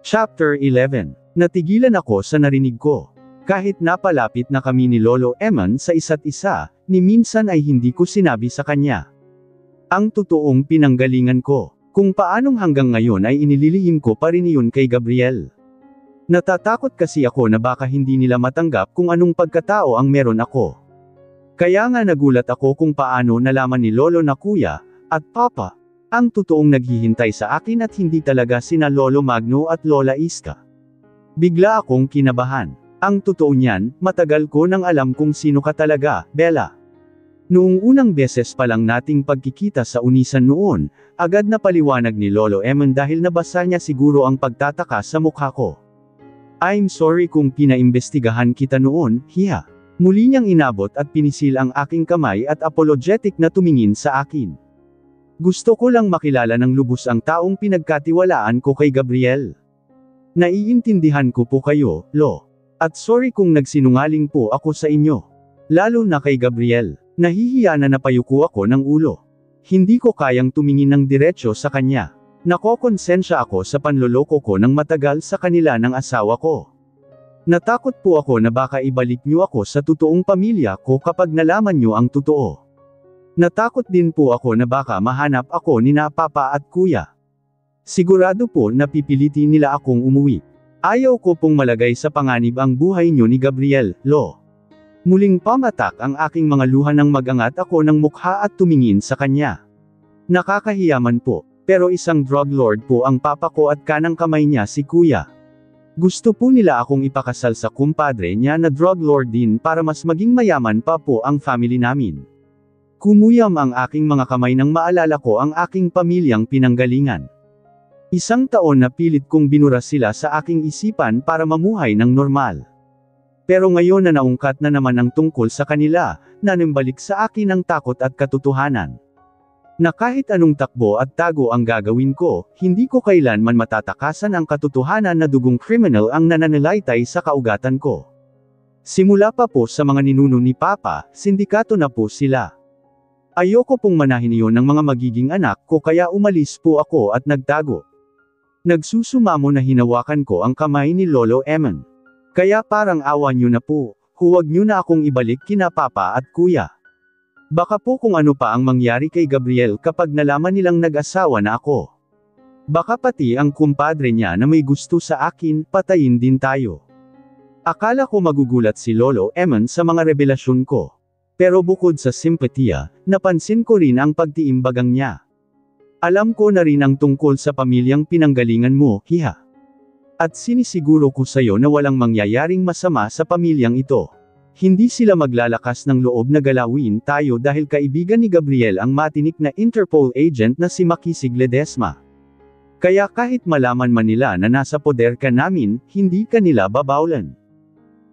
Chapter 11. Natigilan ako sa narinig ko. Kahit napalapit na kami ni Lolo Eman sa isa't isa, ni minsan ay hindi ko sinabi sa kanya ang totoong pinanggalingan ko, kung paanong hanggang ngayon ay inililihim ko pa rin iyon kay Gabriel. Natatakot kasi ako na baka hindi nila matanggap kung anong pagkatao ang meron ako. Kaya nga nagulat ako kung paano nalaman ni Lolo na Kuya at Papa ang totoong naghihintay sa akin at hindi talaga sina Lolo Magno at Lola Iska. Bigla akong kinabahan. Ang totoo niyan, matagal ko nang alam kung sino ka talaga, Bella. Noong unang beses pa lang nating pagkikita sa Unisan noon, agad na paliwanag ni Lolo Eman dahil nabasa niya siguro ang pagtataka sa mukha ko. I'm sorry kung pinaimbestigahan kita noon, hiha. Muli niyang inabot at pinisil ang aking kamay at apologetic na tumingin sa akin. Gusto ko lang makilala ng lubos ang taong pinagkatiwalaan ko kay Gabriel. Naiintindihan ko po kayo, Lo. At sorry kung nagsinungaling po ako sa inyo. Lalo na kay Gabriel. Nahihiya na napayuko ako ng ulo. Hindi ko kayang tumingin ng diretsyo sa kanya. Nakokonsensya ako sa panloloko ko ng matagal sa kanila ng asawa ko. Natakot po ako na baka ibalik niyo ako sa totoong pamilya ko kapag nalaman niyo ang totoo. Natakot din po ako na baka mahanap ako ni na Papa at Kuya. Sigurado po na pipilitin nila akong umuwi. Ayaw ko pong malagay sa panganib ang buhay niyo ni Gabriel, Lo. Muling pamatak ang aking mga luha nang magangat ako ng mukha at tumingin sa kanya. Nakakahiyaman po, pero isang drug lord po ang papa ko at kanang kamay niya si Kuya. Gusto po nila akong ipakasal sa kumpadre niya na drug lord din para mas maging mayaman pa po ang family namin. Kumuyam ang aking mga kamay nang maalala ko ang aking pamilyang pinanggalingan. Isang taon na pilit kong binura sila sa aking isipan para mamuhay ng normal. Pero ngayon na naungkat na naman ang tungkol sa kanila, nanimbalik sa akin ang takot at katotohanan. Na kahit anong takbo at tago ang gagawin ko, hindi ko kailanman matatakasan ang katotohanan na dugong criminal ang nananalaytay sa kaugatan ko. Simula pa po sa mga ninuno ni Papa, sindikato na po sila. Ayoko pong manahin iyon ng mga magiging anak ko kaya umalis po ako at nagtago. Nagsusumamo na hinawakan ko ang kamay ni Lolo Eman. Kaya parang awa niyo na po, huwag niyo na akong ibalik kina Papa at Kuya. Baka po kung ano pa ang mangyari kay Gabriel kapag nalaman nilang nag-asawa na ako. Baka pati ang kumpadre niya na may gusto sa akin, patayin din tayo. Akala ko magugulat si Lolo Eman sa mga revelasyon ko. Pero bukod sa simpatiya, napansin ko rin ang pagtiimbagang niya. Alam ko na rin ang tungkol sa pamilyang pinanggalingan mo, hiha. At sinisiguro ko sa'yo na walang mangyayaring masama sa pamilyang ito. Hindi sila maglalakas ng loob na galawin tayo dahil kaibigan ni Gabriel ang matinik na Interpol agent na si Makisig Ledesma. Kaya kahit malaman man nila na nasa poder ka namin, hindi ka nila babawlan.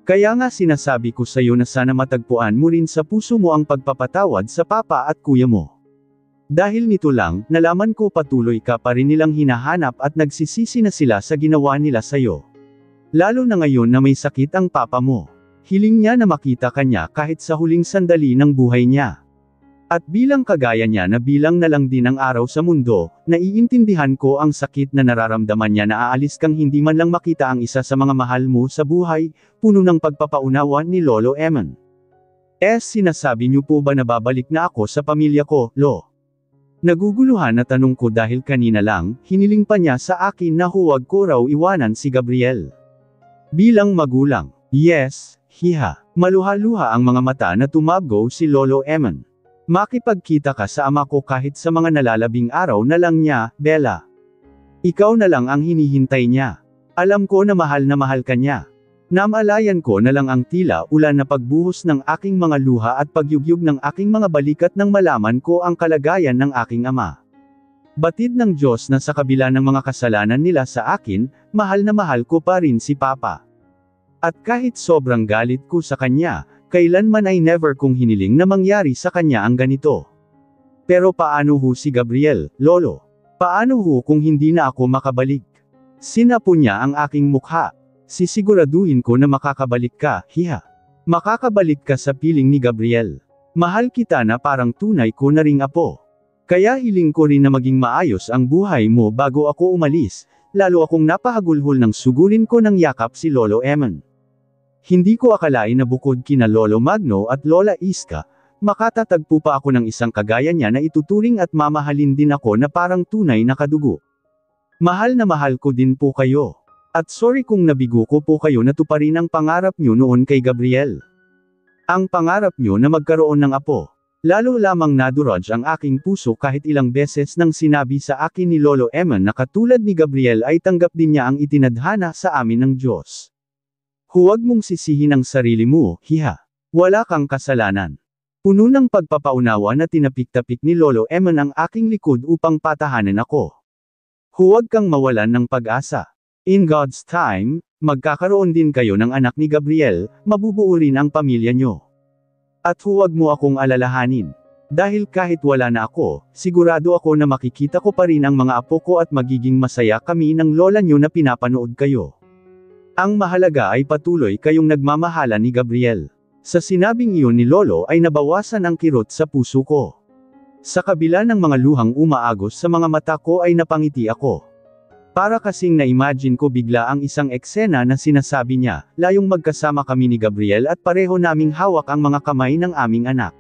Kaya nga sinasabi ko sa'yo na sana matagpuan mo rin sa puso mo ang pagpapatawad sa Papa at Kuya mo. Dahil nito lang, nalaman ko patuloy ka pa rin nilang hinahanap at nagsisisi na sila sa ginawa nila sa'yo. Lalo na ngayon na may sakit ang Papa mo. Hiling niya na makita ka niya kahit sa huling sandali ng buhay niya. At bilang kagaya niya na bilang na lang din ang araw sa mundo, naiintindihan ko ang sakit na nararamdaman niya na aalis kang hindi man lang makita ang isa sa mga mahal mo sa buhay, puno ng pagpapaunawa ni Lolo Eman. Sinasabi niyo po ba na babalik na ako sa pamilya ko, Lo? Naguguluhan na tanong ko dahil kanina lang, hiniling pa niya sa akin na huwag ko raw iwanan si Gabriel. Bilang magulang, yes, hiha. Maluha-luha ang mga mata na tumago si Lolo Eman. Makipagkita ka sa ama ko kahit sa mga nalalabing araw na lang niya, Bella. Ikaw na lang ang hinihintay niya. Alam ko na mahal ka niya. Namalayan ko na lang ang tila ulan na pagbuhos ng aking mga luha at pagyugyug ng aking mga balikat nang malaman ko ang kalagayan ng aking ama. Batid ng Diyos na sa kabila ng mga kasalanan nila sa akin, mahal na mahal ko pa rin si Papa. At kahit sobrang galit ko sa kanya, kailanman ay never kong hiniling na mangyari sa kanya ang ganito. Pero paano ho si Gabriel, Lolo? Paano ho kung hindi na ako makabalik? Sinapo niya ang aking mukha. Sisiguraduhin ko na makakabalik ka, hiha. Makakabalik ka sa piling ni Gabriel. Mahal kita na parang tunay ko na ring apo. Kaya hiling ko rin na maging maayos ang buhay mo bago ako umalis, lalo akong napahagulhol ng sugurin ko ng yakap si Lolo Eman. Hindi ko akalain na bukod kina Lolo Magno at Lola Iska, makatatagpo pa ako ng isang kagaya niya na ituturing at mamahalin din ako na parang tunay na kadugo. Mahal na mahal ko din po kayo. At sorry kung nabigo ko po kayo na tuparin ang pangarap nyo noon kay Gabriel. Ang pangarap nyo na magkaroon ng apo. Lalo lamang nadurog ang aking puso kahit ilang beses nang sinabi sa akin ni Lolo Eman na katulad ni Gabriel ay tanggap din niya ang itinadhana sa amin ng Diyos. Huwag mong sisihin ang sarili mo, hiha. Wala kang kasalanan. Puno ng pagpapaunawa na tinapik-tapik ni Lolo Eman ang aking likod upang patahanan ako. Huwag kang mawalan ng pag-asa. In God's time, magkakaroon din kayo ng anak ni Gabriel, mabubuo rin ang pamilya nyo. At huwag mo akong alalahanin. Dahil kahit wala na ako, sigurado ako na makikita ko pa rin ang mga apo ko at magiging masaya kami ng lola nyo na pinapanood kayo. Ang mahalaga ay patuloy kayong nagmamahala ni Gabriel. Sa sinabing iyon ni Lolo ay nabawasan ang kirot sa puso ko. Sa kabila ng mga luhang umaagos sa mga mata ko ay napangiti ako. Para kasing na-imagine ko bigla ang isang eksena na sinasabi niya, layong magkasama kami ni Gabriel at pareho naming hawak ang mga kamay ng aming anak.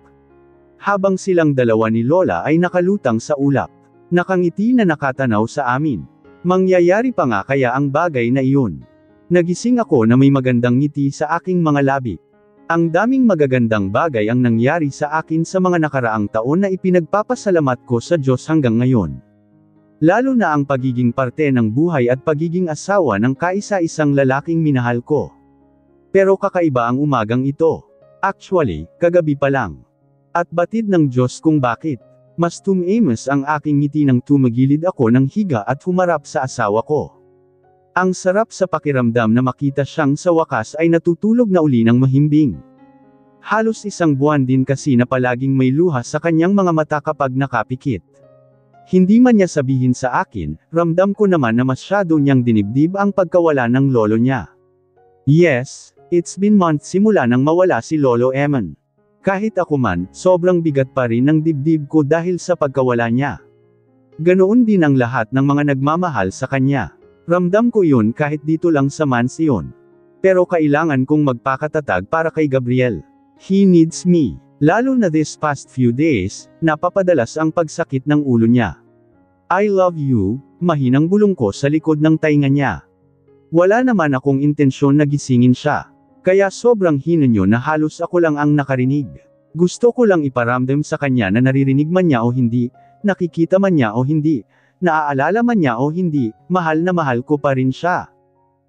Habang silang dalawa ni Lola ay nakalutang sa ulap. Nakangiti na nakatanaw sa amin. Mangyayari pa nga kaya ang bagay na iyon. Nagising ako na may magandang ngiti sa aking mga labi. Ang daming magagandang bagay ang nangyari sa akin sa mga nakaraang taon na ipinagpapasalamat ko sa Diyos hanggang ngayon. Lalo na ang pagiging parte ng buhay at pagiging asawa ng kaisa-isang lalaking minahal ko. Pero kakaiba ang umagang ito. Actually, kagabi pa lang. At batid ng Diyos kung bakit. Mas tumiimas ang aking ngiti nang tumagilid ako ng higa at humarap sa asawa ko. Ang sarap sa pakiramdam na makita siyang sa wakas ay natutulog na uli ng mahimbing. Halos isang buwan din kasi na palaging may luha sa kanyang mga mata kapag nakapikit. Hindi man niya sabihin sa akin, ramdam ko naman na masyado niyang dinibdib ang pagkawala ng lolo niya. Yes, it's been months simula nang mawala si Lolo Eman. Kahit ako man, sobrang bigat pa rin ng dibdib ko dahil sa pagkawala niya. Ganoon din ang lahat ng mga nagmamahal sa kanya. Ramdam ko yun kahit dito lang sa mansyon. Pero kailangan kong magpakatatag para kay Gabriel. He needs me. Lalo na this past few days, napapadalas ang pagsakit ng ulo niya. I love you, mahinang bulong ko sa likod ng tainga niya. Wala naman akong intensyon na gisingin siya. Kaya sobrang hinanyo na halos ako lang ang nakarinig. Gusto ko lang iparamdam sa kanya na naririnig man niya o hindi, nakikita man niya o hindi, naaalala man niya o hindi, mahal na mahal ko pa rin siya.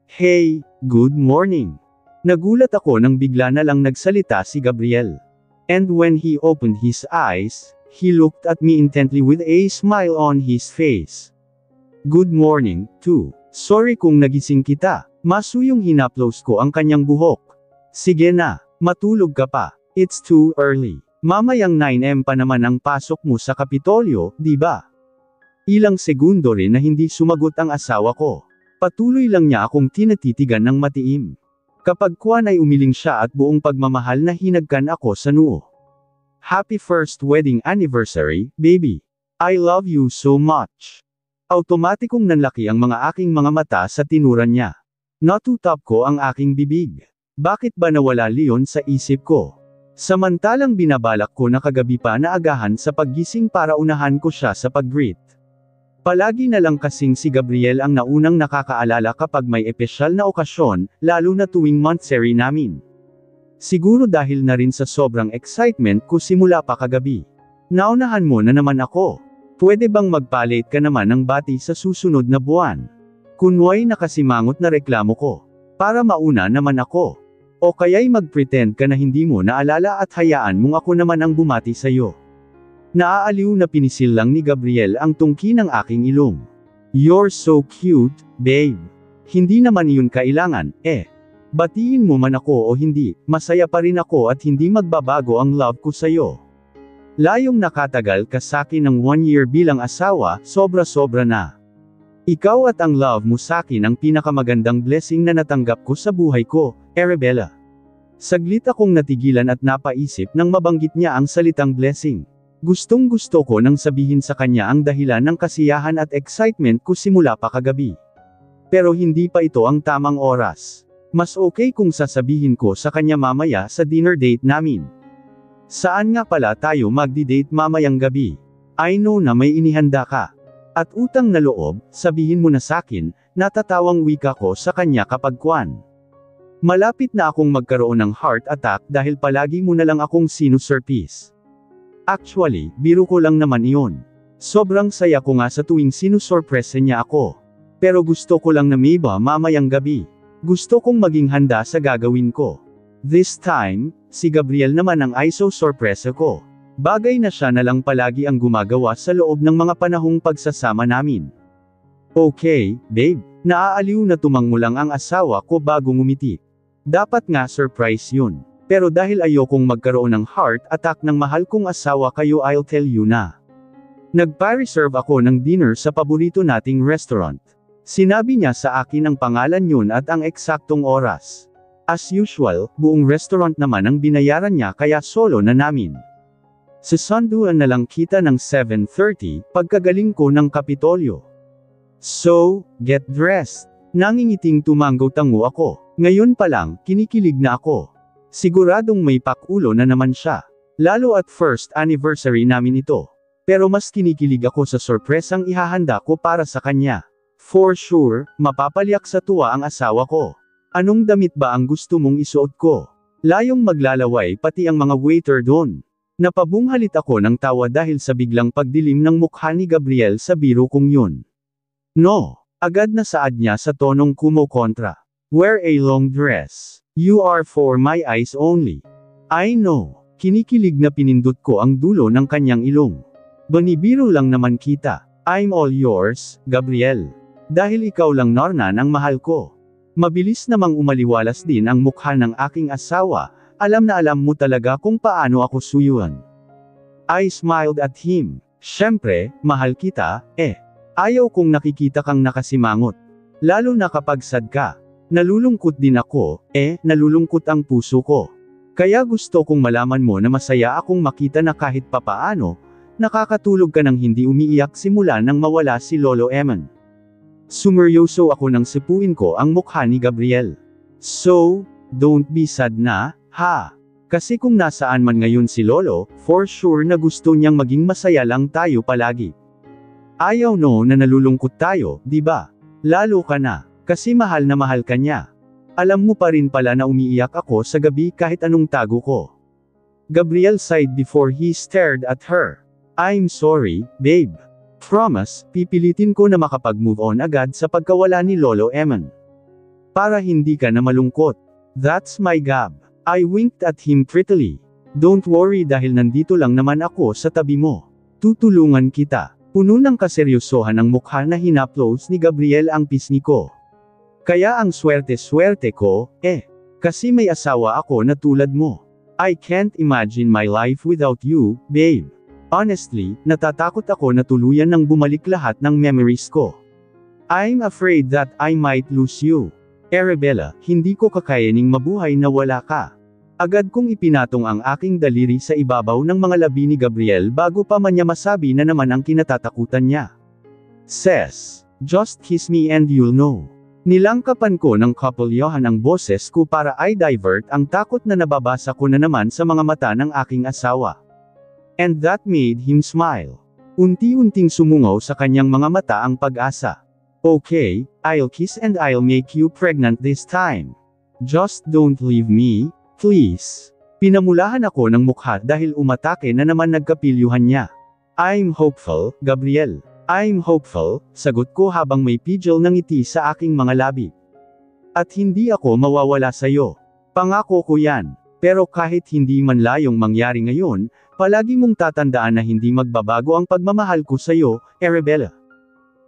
Hey, good morning. Nagulat ako nang bigla na lang nagsalita si Gabriel. And when he opened his eyes, he looked at me intently with a smile on his face. Good morning, too. Sorry kung nagising kita. Masuyong hinaplos ko ang kanyang buhok. Sige na, matulog ka pa. It's too early. Mamayang 9 AM pa naman ang pasok mo sa Kapitolyo, di ba? Ilang segundo rin na hindi sumagot ang asawa ko. Patuloy lang niya akong tinatitigan ng matiim. Kapag kuwan ay umiling siya at buong pagmamahal na hinagkan ako sa noo. Happy first wedding anniversary, baby. I love you so much. Automatikong nanlaki ang mga aking mga mata sa tinuran niya. Natutap ko ang aking bibig. Bakit ba nawala Leon sa isip ko? Samantalang binabalak ko na kagabi pa na agahan sa paggising para unahan ko siya sa pag-greet. Palagi na lang kasing si Gabriel ang naunang nakakaalala kapag may espesyal na okasyon, lalo na tuwing monthsary namin. Siguro dahil na rin sa sobrang excitement ko simula pa kagabi. Naunahan mo na naman ako. Pwede bang magpalit ka naman ng bati sa susunod na buwan? Kunway nakasimangot na reklamo ko. Para mauna naman ako. O kaya'y mag-pretend ka na hindi mo naalala at hayaan mong ako naman ang bumati sa'yo. Naaaliw na pinisil lang ni Gabriel ang tungki ng aking ilong. You're so cute, babe. Hindi naman iyon kailangan, eh. Batiin mo man ako o hindi, masaya pa rin ako at hindi magbabago ang love ko sa'yo. Layong nakatagal ka sa'kin ng 1 year bilang asawa, sobra-sobra na. Ikaw at ang love mo sa'kin ang pinakamagandang blessing na natanggap ko sa buhay ko, Arabella. Saglit akong natigilan at napaisip nang mabanggit niya ang salitang blessing. Gustong-gusto ko nang sabihin sa kanya ang dahilan ng kasiyahan at excitement ko simula pa kagabi. Pero hindi pa ito ang tamang oras. Mas okay kung sasabihin ko sa kanya mamaya sa dinner date namin. Saan nga pala tayo magdi-date mamayang gabi? I know na may inihanda ka. At utang na loob, sabihin mo na sakin, natatawang wika ko sa kanya kapag kwan. Malapit na akong magkaroon ng heart attack dahil palagi mo na lang akong sinusurprise. Actually, biro ko lang naman iyon. Sobrang saya ko nga sa tuwing sinusurpresa niya ako. Pero gusto ko lang na may iba mamayang gabi. Gusto kong maging handa sa gagawin ko. This time, si Gabriel naman ang iso-sorpresa ko. Bagay na siya na lang palagi ang gumagawa sa loob ng mga panahong pagsasama namin. Okay, babe, naaaliw na tumango lang ang asawa ko bago ngumiti. Dapat nga surprise yun. Pero dahil ayokong magkaroon ng heart attack ng mahal kong asawa kayo I'll tell you na. Nagpa-reserve ako ng dinner sa paborito nating restaurant. Sinabi niya sa akin ang pangalan yun at ang eksaktong oras. As usual, buong restaurant naman ang binayaran niya kaya solo na namin. Sasunduan na lang kita ng 7:30, pagkagaling ko ng Kapitolyo. So, get dressed. Nangingiting tumanggo-tango ako. Ngayon pa lang, kinikilig na ako. Siguradong may pakulo na naman siya. Lalo at first anniversary namin ito. Pero mas kinikilig ako sa sorpresang ihahanda ko para sa kanya. For sure, mapapalyak sa tuwa ang asawa ko. Anong damit ba ang gusto mong isuot ko? Layong maglalaway pati ang mga waiter doon. Napabunghalit ako ng tawa dahil sa biglang pagdilim ng mukha ni Gabriel sa biro kong yun. No, agad na saad niya sa tonong kumokontra. Wear a long dress. You are for my eyes only. I know. Kinikilig na pinindot ko ang dulo ng kanyang ilong. Banibiro lang naman kita. I'm all yours, Gabriel. Dahil ikaw lang Nornan ang mahal ko. Mabilis namang umaliwalas din ang mukha ng aking asawa. Alam na alam mo talaga kung paano ako suyuan. I smiled at him. Syempre, mahal kita, eh. Ayaw kong nakikita kang nakasimangot. Lalo na kapag sad ka. Nalulungkot din ako, nalulungkot ang puso ko. Kaya gusto kong malaman mo na masaya akong makita na kahit papaano, nakakatulog ka nang hindi umiiyak simula nang mawala si Lolo Eman. Sumeryoso ako nang sipuin ko ang mukha ni Gabriel. So, don't be sad na, ha? Kasi kung nasaan man ngayon si Lolo, for sure na gusto niyang maging masaya lang tayo palagi. Ayaw no na nalulungkot tayo, di ba? Lalo ka na, kasi mahal na mahal ka niya. Alam mo pa rin pala na umiiyak ako sa gabi kahit anong tago ko. Gabriel sighed before he stared at her. I'm sorry, babe. Promise, pipilitin ko na makapag-move on agad sa pagkawala ni Lolo Eman. Para hindi ka na malungkot. That's my gab. I winked at him prettily. Don't worry dahil nandito lang naman ako sa tabi mo. Tutulungan kita. Puno ng kaseryosohan ang mukha na hinaplos ni Gabriel ang pisngi ko. Kaya ang swerte-swerte ko, kasi may asawa ako na tulad mo. I can't imagine my life without you, babe. Honestly, natatakot ako na tuluyan nang bumalik lahat ng memories ko. I'm afraid that I might lose you. Arabella, hindi ko kakayaning mabuhay na wala ka. Agad kong ipinatong ang aking daliri sa ibabaw ng mga labi ni Gabriel bago pa man niya masabi na naman ang kinatatakutan niya. Says, just kiss me and you'll know. Nilangkapan ko ng kapulyohan ang boses ko para i-divert ang takot na nababasa ko na naman sa mga mata ng aking asawa. And that made him smile. Unti-unting sumungaw sa kanyang mga mata ang pag-asa. Okay, I'll kiss and I'll make you pregnant this time. Just don't leave me, please. Pinamulahan ako ng mukha dahil umatake na naman nagkapilyuhan niya. I'm hopeful, Gabriel. I'm hopeful, sagot ko habang may pidgel ng ngiti sa aking mga labi. At hindi ako mawawala sa'yo. Pangako ko yan. Pero kahit hindi man layong mangyari ngayon, palagi mong tatandaan na hindi magbabago ang pagmamahal ko sa'yo, Arabella.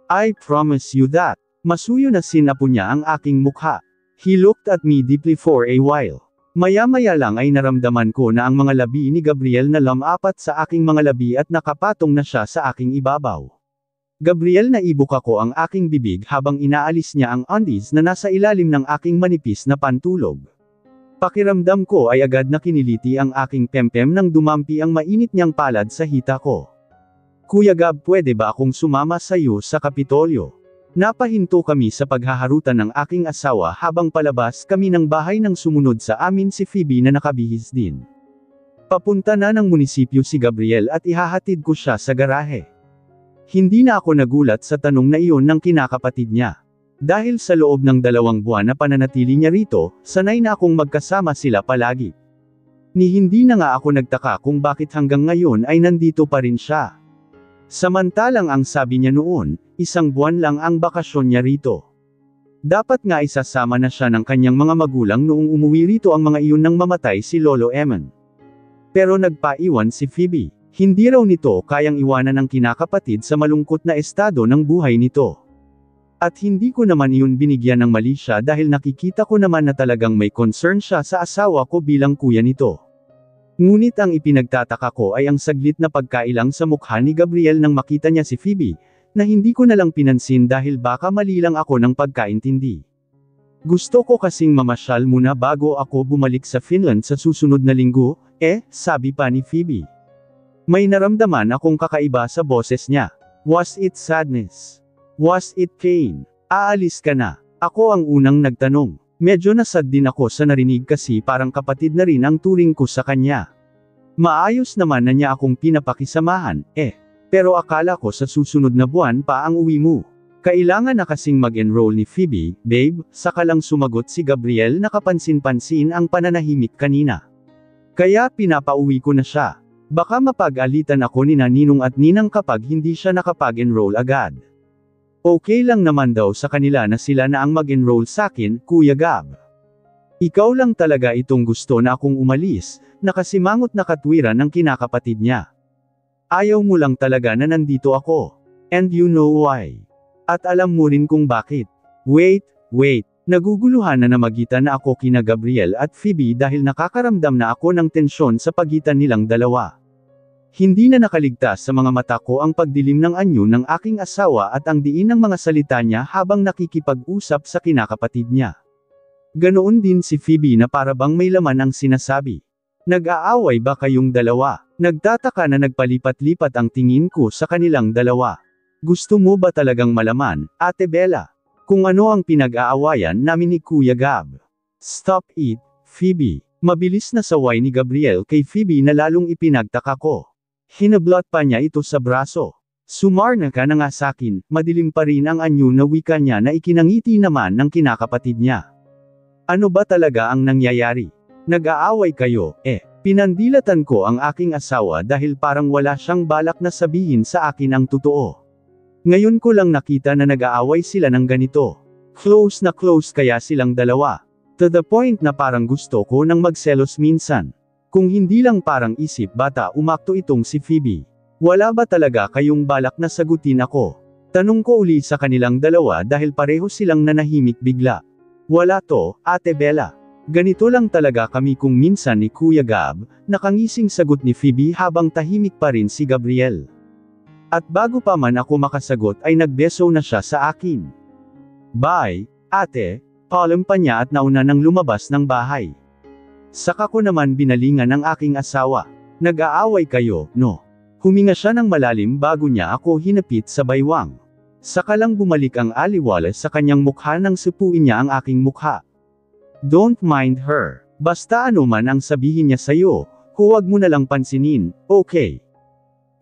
I promise you that. Masuyo na sinapo niya ang aking mukha. He looked at me deeply for a while. Maya-maya lang ay naramdaman ko na ang mga labi ni Gabriel na lamapat sa aking mga labi at nakapatong na siya sa aking ibabaw. Gabriel, naibok ako ang aking bibig habang inaalis niya ang undies na nasa ilalim ng aking manipis na pantulog. Pakiramdam ko ay agad na kiniliti ang aking pempem nang dumampi ang mainit niyang palad sa hita ko. Kuya Gab, pwede ba akong sumama sa iyo sa Kapitolyo? Napahinto kami sa paghaharutan ng aking asawa habang palabas kami ng bahay nang sumunod sa amin si Phoebe na nakabihis din. Papunta na ng munisipyo si Gabriel at ihahatid ko siya sa garahe. Hindi na ako nagulat sa tanong na iyon ng kinakapatid niya. Dahil sa loob ng 2 buwan na pananatili niya rito, sanay na akong magkasama sila palagi. Ni hindi na nga ako nagtaka kung bakit hanggang ngayon ay nandito pa rin siya. Samantalang ang sabi niya noon, 1 buwan lang ang bakasyon niya rito. Dapat nga isasama na siya ng kanyang mga magulang noong umuwi rito ang mga iyon nang mamatay si Lolo Eman. Pero nagpaiwan si Phoebe. Hindi raw nito kayang iwanan ng kinakapatid sa malungkot na estado ng buhay nito. At hindi ko naman iyon binigyan ng mali siya dahil nakikita ko naman na talagang may concern siya sa asawa ko bilang kuya nito. Ngunit ang ipinagtataka ko ay ang saglit na pagkailang sa mukha ni Gabriel nang makita niya si Phoebe, na hindi ko nalang pinansin dahil baka mali lang ako ng pagkaintindi. Gusto ko kasing mamasyal muna bago ako bumalik sa Finland sa susunod na linggo, sabi pa ni Phoebe. May naramdaman akong kakaiba sa boses niya. Was it sadness? Was it pain? Aalis ka na? Ako ang unang nagtanong. Medyo nasad din ako sa narinig kasi parang kapatid na rin ang turing ko sa kanya. Maayos naman na niya akong pinapakisamahan, pero akala ko sa susunod na buwan pa ang uwi mo. Kailangan na kasing mag-enroll ni Phoebe, babe, saka lang sumagot si Gabriel na kapansin-pansin ang pananahimik kanina. Kaya pinapauwi ko na siya. Baka mapag-alitan ako ni Ninong at Ninang kapag hindi siya nakapag-enroll agad. Okay lang naman daw sa kanila na sila na ang mag-enroll sakin, Kuya Gab. Ikaw lang talaga itong gusto na akong umalis, nakasimangot na katwiran ng kinakapatid niya. Ayaw mo lang talaga na nandito ako. And you know why. At alam mo rin kung bakit. Wait, naguguluhan na namagitan na ako kina Gabriel at Phoebe dahil nakakaramdam na ako ng tensyon sa pagitan nilang dalawa. Hindi na nakaligtas sa mga mata ko ang pagdilim ng anyo ng aking asawa at ang diin ng mga salita niya habang nakikipag-usap sa kinakapatid niya. Ganoon din si Phoebe na parabang may laman ang sinasabi. Nag-aaway ba kayong dalawa? Nagtataka na nagpalipat-lipat ang tingin ko sa kanilang dalawa. Gusto mo ba talagang malaman, Ate Bella? Kung ano ang pinag-aawayan namin ni Kuya Gab? Stop it, Phoebe. Mabilis na saway ni Gabriel kay Phoebe na lalong ipinagtaka ko. Hinablot pa niya ito sa braso. Sumarna ka na nga sakin, madilim pa rin ang anyo na wika niya na ikinangiti naman ng kinakapatid niya. Ano ba talaga ang nangyayari? Nag-aaway kayo, Pinandilatan ko ang aking asawa dahil parang wala siyang balak na sabihin sa akin ang totoo. Ngayon ko lang nakita na nag-aaway sila ng ganito. Close na close kaya silang dalawa. To the point na parang gusto ko nang magselos minsan. Kung hindi lang parang isip bata umakto itong si Phoebe. Wala ba talaga kayong balak na sagutin ako? Tanong ko uli sa kanilang dalawa dahil pareho silang nanahimik bigla. Wala to, Ate Bella. Ganito lang talaga kami kung minsan ni Kuya Gab, nakangising sagot ni Phoebe habang tahimik pa rin si Gabriel. At bago pa man ako makasagot ay nagbeso na siya sa akin. Bye, ate, paalam pa niya at nauna nang lumabas ng bahay. Saka ko naman binalingan ang aking asawa. Nag-aaway kayo, no? Huminga siya ng malalim bago niya ako hinapit sa baywang. Saka lang bumalik ang aliwala sa kanyang mukha nang supuin niya ang aking mukha. Don't mind her. Basta ano man ang sabihin niya sa'yo, huwag mo na lang pansinin, okay?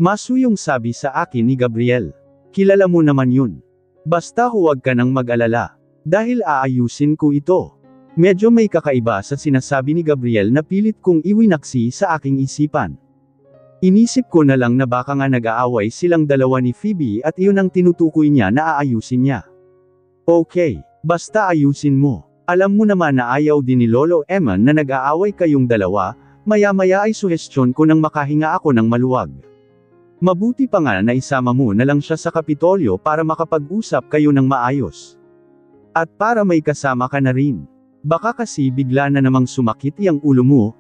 Masuyong sabi sa akin ni Gabriel. Kilala mo naman yun. Basta huwag ka nang mag-alala. Dahil aayusin ko ito. Medyo may kakaiba sa sinasabi ni Gabriel na pilit kong iwinaksi sa aking isipan. Inisip ko na lang na baka nga nag-aaway silang dalawa ni Phoebe at iyon ang tinutukoy niya na aayusin niya. Okay, basta ayusin mo. Alam mo naman na ayaw din ni Lolo Eman na nag-aaway kayong dalawa, maya-maya ay suhestyon ko nang makahinga ako ng maluwag. Mabuti pa nga na isama mo na lang siya sa Kapitolyo para makapag-usap kayo ng maayos. At para may kasama ka na rin. Baka kasi bigla na namang sumakit iyang ulo mo,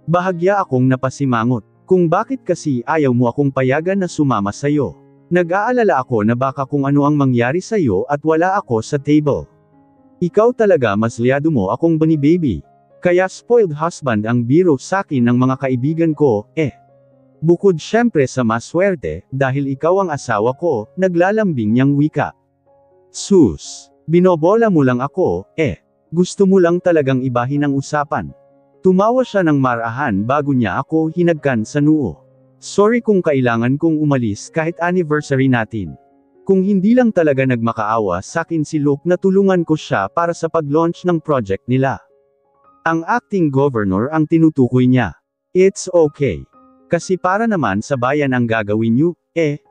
bahagya akong napasimangot. Kung bakit kasi ayaw mo akong payagan na sumama sa'yo. Nag-aalala ako na baka kung ano ang mangyari sa'yo at wala ako sa table. Ikaw talaga mas liyado mo akong bunny baby. Kaya spoiled husband ang biro sakin ng mga kaibigan ko, Bukod syempre sa maswerte, dahil ikaw ang asawa ko, naglalambing niyang wika. Sus, binobola mo lang ako, Gusto mo lang talagang ibahin ang usapan. Tumawa siya ng marahan bago niya ako hinagkan sa noo. Sorry kung kailangan kong umalis kahit anniversary natin. Kung hindi lang talaga nagmakaawa sakin si Luke na tulungan ko siya para sa pag-launch ng project nila. Ang acting governor ang tinutukoy niya. It's okay. Kasi para naman sa bayan ang gagawin niyo,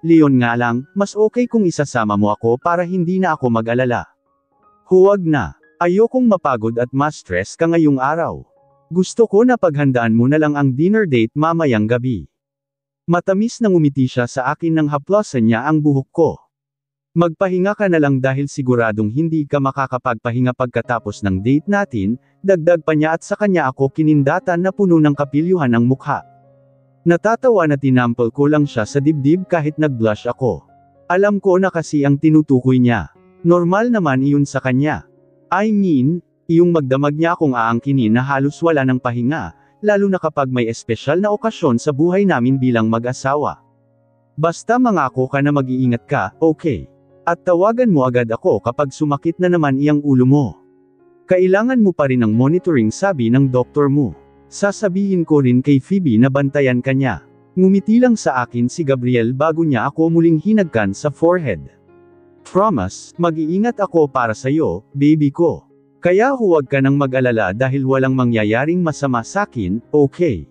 Leon nga lang, mas okay kung isasama mo ako para hindi na ako mag-alala. Huwag na. Ayokong mapagod at ma-stress ka ngayong araw. Gusto ko na paghandaan mo na lang ang dinner date mamayang gabi. Matamis na ngumiti siya sa akin nang haplosan niya ang buhok ko. Magpahinga ka na lang dahil siguradong hindi ka makakapagpahinga pagkatapos ng date natin, dagdag pa niya at sa kanya ako kinindatan na puno ng kapilyuhan ang mukha. Natatawa na tinampal ko lang siya sa dibdib kahit nag-blush ako. Alam ko na kasi ang tinutukoy niya. Normal naman iyon sa kanya. I mean, iyong magdamag niya akong aangkinin na halos wala ng pahinga, lalo na kapag may espesyal na okasyon sa buhay namin bilang mag-asawa. Basta mangako ka na mag-iingat ka, okay? At tawagan mo agad ako kapag sumakit na naman iyang ulo mo. Kailangan mo pa rin ng monitoring sabi ng doktor mo. Sasabihin ko rin kay Phoebe na bantayan ka niya. Ngumiti lang sa akin si Gabriel bago niya ako muling hinagkan sa forehead. Promise, mag-iingat ako para sa'yo, baby ko. Kaya huwag ka nang mag-alala dahil walang mangyayaring masama sa'kin, okay?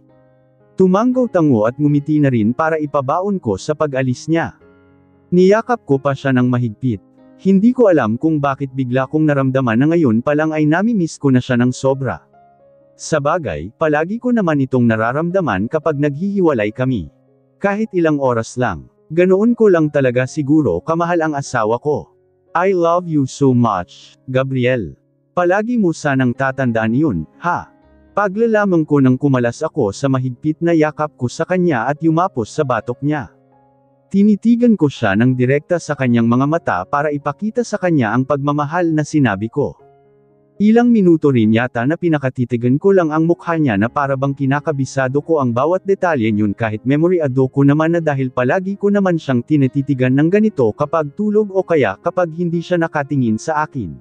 Tumanggaw-tango at ngumiti na rin para ipabaon ko sa pag-alis niya. Niyakap ko pa siya ng mahigpit. Hindi ko alam kung bakit bigla kong naramdaman na ngayon pa lang ay nami-miss ko na siya ng sobra. Sabagay, palagi ko naman itong nararamdaman kapag naghihiwalay kami. Kahit ilang oras lang. Ganoon ko lang talaga siguro kamahal ang asawa ko. I love you so much, Gabriel. Palagi mo sanang tatandaan yun, ha? Paglalamang ko nang kumalas ako sa mahigpit na yakap ko sa kanya at yumapos sa batok niya. Tinitigan ko siya ng direkta sa kanyang mga mata para ipakita sa kanya ang pagmamahal na sinabi ko. Ilang minuto rin yata na pinakatitigan ko lang ang mukha niya na para bang kinakabisado ko ang bawat detalye niyon kahit memoryado ko naman na dahil palagi ko naman siyang tinititigan ng ganito kapag tulog o kaya kapag hindi siya nakatingin sa akin.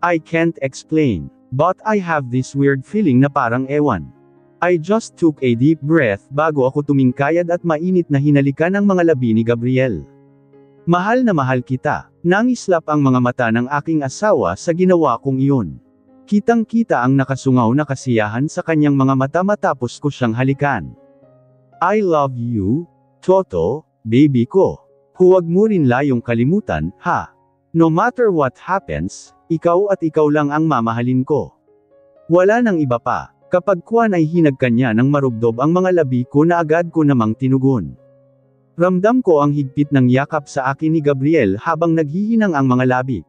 I can't explain, but I have this weird feeling na parang ewan. I just took a deep breath bago ako tumingkayad at mainit na hinalikan ang mga labi ni Gabriel. Mahal na mahal kita. Nangislap ang mga mata ng aking asawa sa ginawa kong iyon. Kitang-kita ang nakasungaw na kasiyahan sa kanyang mga mata matapos ko siyang halikan. I love you, Toto, baby ko. Huwag mo rin layong kalimutan, ha? No matter what happens, ikaw at ikaw lang ang mamahalin ko. Wala nang iba pa. Kapag kuwan ay hinagkan niya ng marubdob ang mga labi ko na agad ko namang tinugon. Ramdam ko ang higpit ng yakap sa akin ni Gabriel habang naghihinang ang mga labi.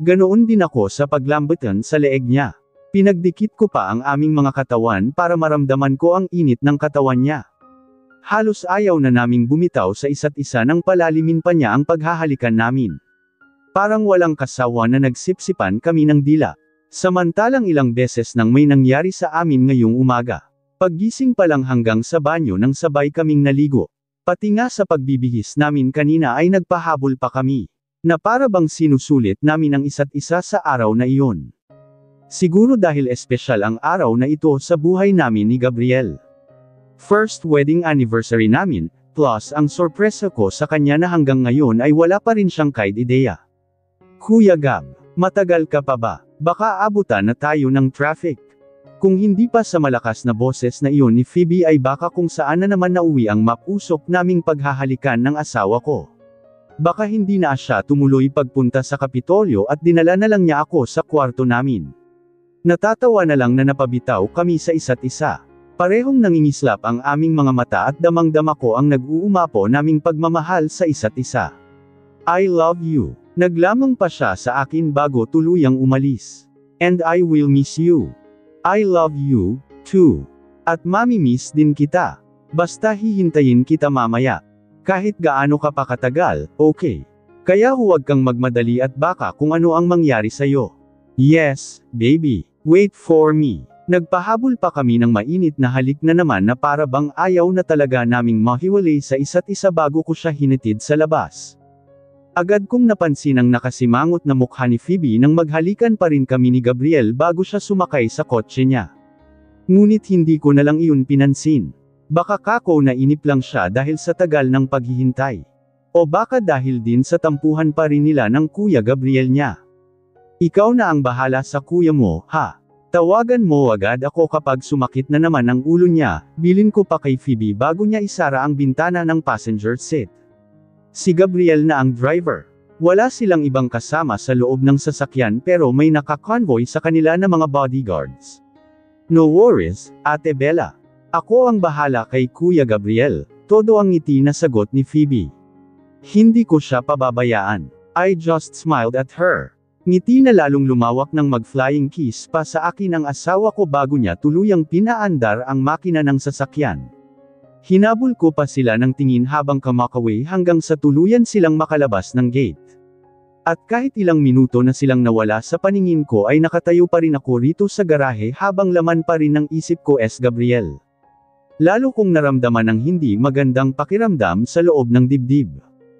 Ganoon din ako sa paglambutan sa leeg niya. Pinagdikit ko pa ang aming mga katawan para maramdaman ko ang init ng katawan niya. Halos ayaw na naming bumitaw sa isa't isa nang palalimin pa niya ang paghahalikan namin. Parang walang kasawa na nagsipsipan kami ng dila. Samantalang ilang beses nang may nangyari sa amin ngayong umaga. Paggising pa lang hanggang sa banyo nang sabay kaming naligo. Pati nga sa pagbibihis namin kanina ay nagpahabol pa kami. Na para bang sinusulit namin ang isa't isa sa araw na iyon. Siguro dahil espesyal ang araw na ito sa buhay namin ni Gabriel. First wedding anniversary namin, plus ang sorpresa ko sa kanya na hanggang ngayon ay wala pa rin siyang kahit ideya. Kuya Gab, matagal ka pa ba? Baka abutan na tayo ng traffic. Kung hindi pa sa malakas na boses na iyon ni Phoebe ay baka kung saan na naman nauwi ang mapusok naming paghahalikan ng asawa ko. Baka hindi na siya tumuloy pagpunta sa Kapitolyo at dinala na lang niya ako sa kwarto namin. Natatawa na lang na napabitaw kami sa isa't isa. Parehong nangingislap ang aming mga mata at damang-dama ko ang nag-uumapo naming pagmamahal sa isa't isa. I love you. Naglamang pa siya sa akin bago tuluyang umalis. And I will miss you. I love you, too. At mamimiss din kita. Basta hihintayin kita mamaya. Kahit gaano ka pa katagal, okay. Kaya huwag kang magmadali at baka kung ano ang mangyari sa'yo. Yes, baby. Wait for me. Nagpahabol pa kami ng mainit na halik na naman na para bang ayaw na talaga naming mahiwalay sa isa't isa bago ko siya hinatid sa labas. Agad kong napansin ang nakasimangot na mukha ni Phoebe nang maghalikan pa rin kami ni Gabriel bago siya sumakay sa kotse niya. Ngunit hindi ko na lang iyon pinansin. Baka kako na inip lang siya dahil sa tagal ng paghihintay. O baka dahil din sa tampuhan pa rin nila ng Kuya Gabriel niya. Ikaw na ang bahala sa kuya mo, ha? Tawagan mo agad ako kapag sumakit na naman ang ulo niya, bilin ko pa kay Phoebe bago niya isara ang bintana ng passenger seat. Si Gabriel na ang driver. Wala silang ibang kasama sa loob ng sasakyan pero may nakakonvoy sa kanila na mga bodyguards. No worries, Ate Bella. Ako ang bahala kay Kuya Gabriel, todo ang ngiti na sagot ni Phoebe. Hindi ko siya pababayaan. I just smiled at her. Ngiti na lalong lumawak ng mag-flying kiss pa sa akin ang asawa ko bago niya tuluyang pinaandar ang makina ng sasakyan. Hinabol ko pa sila ng tingin habang kumakaway hanggang sa tuluyan silang makalabas ng gate. At kahit ilang minuto na silang nawala sa paningin ko ay nakatayo pa rin ako rito sa garahe habang laman pa rin ng isip ko Gabriel. Lalo kong naramdaman ang hindi magandang pakiramdam sa loob ng dibdib.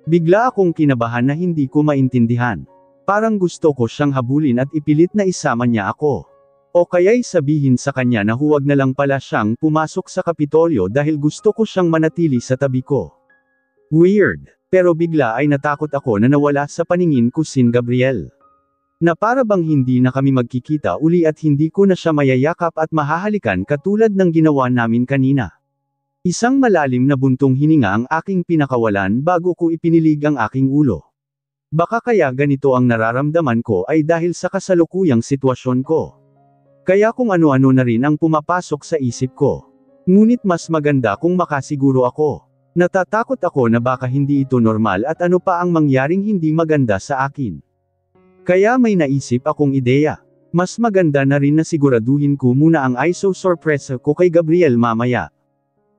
Bigla akong kinabahan na hindi ko maintindihan. Parang gusto ko siyang habulin at ipilit na isama niya ako. O kaya'y sabihin sa kanya na huwag na lang pala siyang pumasok sa Kapitolyo dahil gusto ko siyang manatili sa tabi ko. Weird. Pero bigla ay natakot ako na nawala sa paningin ko si Gabriel. Na para bang hindi na kami magkikita uli at hindi ko na siya mayayakap at mahahalikan katulad ng ginawa namin kanina. Isang malalim na buntong hininga ang aking pinakawalan bago ko ipinilig ang aking ulo. Baka kaya ganito ang nararamdaman ko ay dahil sa kasalukuyang sitwasyon ko. Kaya kung ano-ano na rin ang pumapasok sa isip ko. Ngunit mas maganda kung makasiguro ako. Natatakot ako na baka hindi ito normal at ano pa ang mangyaring hindi maganda sa akin. Kaya may naisip akong ideya. Mas maganda na rin na siguraduhin ko muna ang iso-surpresa ko kay Gabriel mamaya.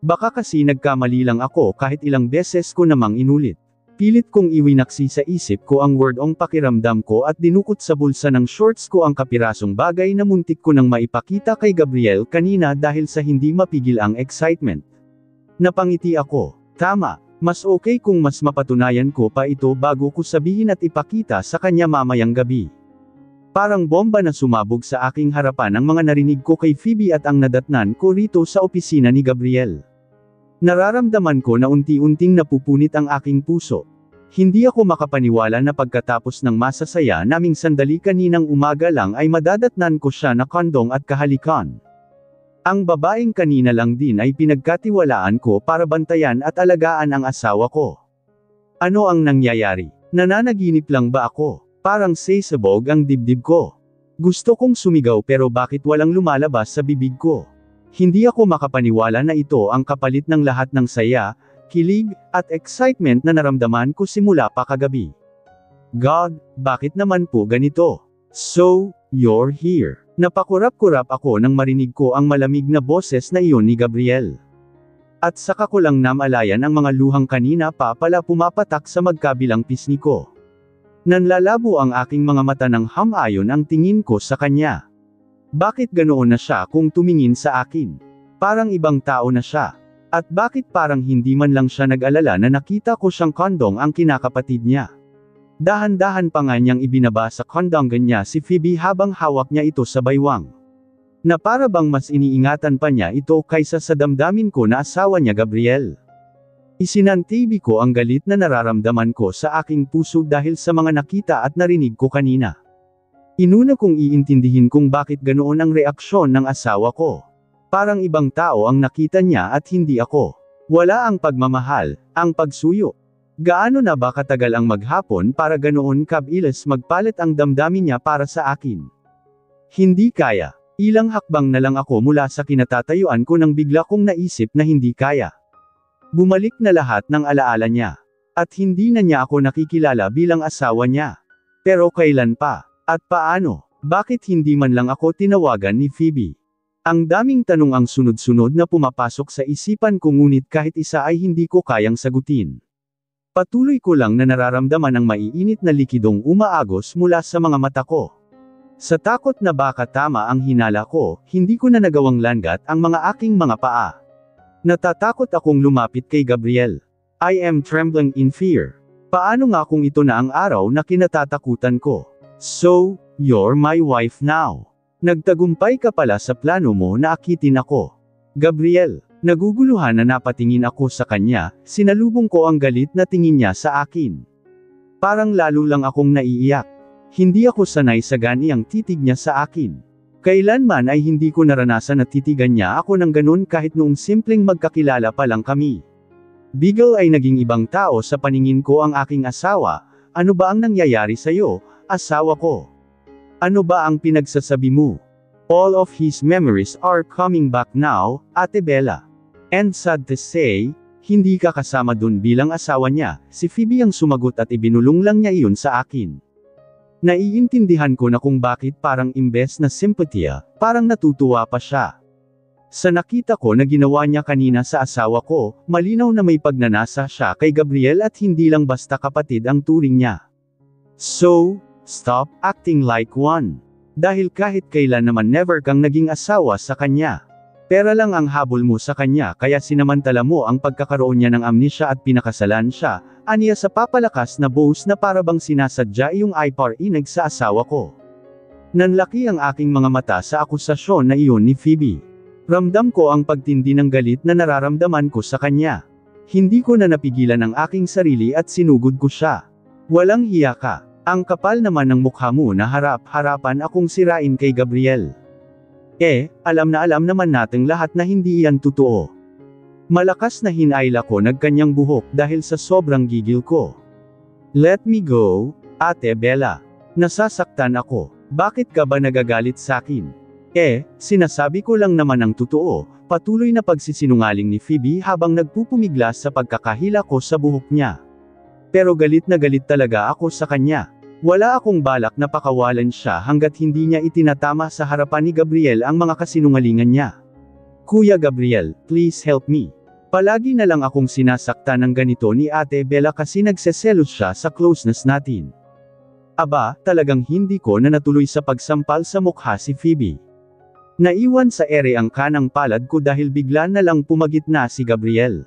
Baka kasi nagkamali lang ako kahit ilang beses ko namang inulit. Pilit kong iwinaksi sa isip ko ang wordong pakiramdam ko at dinukot sa bulsa ng shorts ko ang kapirasong bagay na muntik ko nang maipakita kay Gabriel kanina dahil sa hindi mapigil ang excitement. Napangiti ako. Tama, mas okay kung mas mapatunayan ko pa ito bago ko sabihin at ipakita sa kanya mamayang gabi. Parang bomba na sumabog sa aking harapan ang mga narinig ko kay Phoebe at ang nadatnan ko rito sa opisina ni Gabriel. Nararamdaman ko na unti-unting napupunit ang aking puso. Hindi ako makapaniwala na pagkatapos ng masasaya naming sandali kaninang umaga lang ay madadatnan ko siya na kondong at kahalikan. Ang babaeng kanina lang din ay pinagkatiwalaan ko para bantayan at alagaan ang asawa ko. Ano ang nangyayari? Nananaginip lang ba ako? Parang sasabog ang dibdib ko. Gusto kong sumigaw pero bakit walang lumalabas sa bibig ko? Hindi ako makapaniwala na ito ang kapalit ng lahat ng saya, kilig, at excitement na naramdaman ko simula pa kagabi. God, bakit naman po ganito? So, you're here. Napakurap-kurap ako nang marinig ko ang malamig na boses na iyon ni Gabriel. At saka ko lang namalayan ang mga luhang kanina pa pala pumapatak sa magkabilang pisngi ko. Nanlalabo ang aking mga mata ng hamayon ang tingin ko sa kanya. Bakit ganoon na siya kung tumingin sa akin? Parang ibang tao na siya. At bakit parang hindi man lang siya nag-alala na nakita ko siyang kondong ang kinakapatid niya? Dahan-dahan pa nga niyang ibinaba sa kondongan niya si Phoebe habang hawak niya ito sa baywang. Na para bang mas iniingatan pa niya ito kaysa sa damdamin ko na asawa niya Gabriel. Isinantibi ko ang galit na nararamdaman ko sa aking puso dahil sa mga nakita at narinig ko kanina. Inuna kong iintindihin kung bakit ganoon ang reaksyon ng asawa ko. Parang ibang tao ang nakita niya at hindi ako. Wala ang pagmamahal, ang pagsuyo. Gaano na ba katagal ang maghapon para ganoon kabilis magpalit ang damdamin niya para sa akin? Hindi kaya. Ilang hakbang na lang ako mula sa kinatatayuan ko nang bigla kong naisip na hindi kaya. Bumalik na lahat ng alaala niya. At hindi na niya ako nakikilala bilang asawa niya. Pero kailan pa? At paano? Bakit hindi man lang ako tinawagan ni Phoebe? Ang daming tanong ang sunod-sunod na pumapasok sa isipan ko ngunit kahit isa ay hindi ko kayang sagutin. Patuloy ko lang na nararamdaman ang maiinit na likidong umaagos mula sa mga mata ko. Sa takot na baka tama ang hinala ko, hindi ko na nagawang langat ang mga aking mga paa. Natatakot akong lumapit kay Gabriel. I am trembling in fear. Paano nga kung ito na ang araw na kinatatakutan ko? So, you're my wife now. Nagtagumpay ka pala sa plano mo na akitin ako. Gabriel, naguguluhan na napatingin ako sa kanya, sinalubong ko ang galit na tingin niya sa akin. Parang lalo lang akong naiiyak. Hindi ako sanay sa ganiyang titig niya sa akin. Kailanman ay hindi ko naranasan na titigan niya ako ng ganun kahit noong simpleng magkakilala pa lang kami. Bigel ay naging ibang tao sa paningin ko ang aking asawa. Ano ba ang nangyayari sa'yo, asawa ko? Ano ba ang pinagsasabi mo? All of his memories are coming back now, Ate Bella. And sad to say, hindi ka kasama dun bilang asawa niya. Si Phoebe ang sumagot at ibinulong lang niya iyon sa akin. Naiintindihan ko na kung bakit parang imbes na simpatya, parang natutuwa pa siya. Sa nakita ko na ginawa niya kanina sa asawa ko, malinaw na may pagnanasa siya kay Gabriel at hindi lang basta kapatid ang turing niya. So, stop acting like one. Dahil kahit kailan naman never kang naging asawa sa kanya. Pera lang ang habol mo sa kanya kaya sinamantala mo ang pagkakaroon niya ng amnesia at pinakasalan siya, aniya sa papalakas na boast na parabang sinasadya iyong ipar-inag sa asawa ko. Nanlaki ang aking mga mata sa akusasyon na iyon ni Phoebe. Ramdam ko ang pagtindi ng galit na nararamdaman ko sa kanya. Hindi ko na napigilan ang aking sarili at sinugod ko siya. Walang hiya ka. Ang kapal naman ng mukha mo na harap-harapan akong sirain kay Gabriel. Alam naman nating lahat na hindi iyan totoo. Malakas na hinayla ko nagkanyang buhok dahil sa sobrang gigil ko. Let me go, Ate Bella. Nasasaktan ako. Bakit ka ba nagagalit sakin? Sinasabi ko lang naman ang totoo, patuloy na pagsisinungaling ni Phoebe habang nagpupumiglas sa pagkakahila ko sa buhok niya. Pero galit na galit talaga ako sa kanya. Wala akong balak na pakawalan siya hanggat hindi niya itinatama sa harapan ni Gabriel ang mga kasinungalingan niya. Kuya Gabriel, please help me. Palagi na lang akong sinasaktan ng ganito ni Ate Bella kasi nagseselos siya sa closeness natin. Aba, talagang hindi ko na natuloy sa pagsampal sa mukha si Phoebe. Naiwan sa ere ang kanang palad ko dahil bigla na lang pumagitna si Gabriel.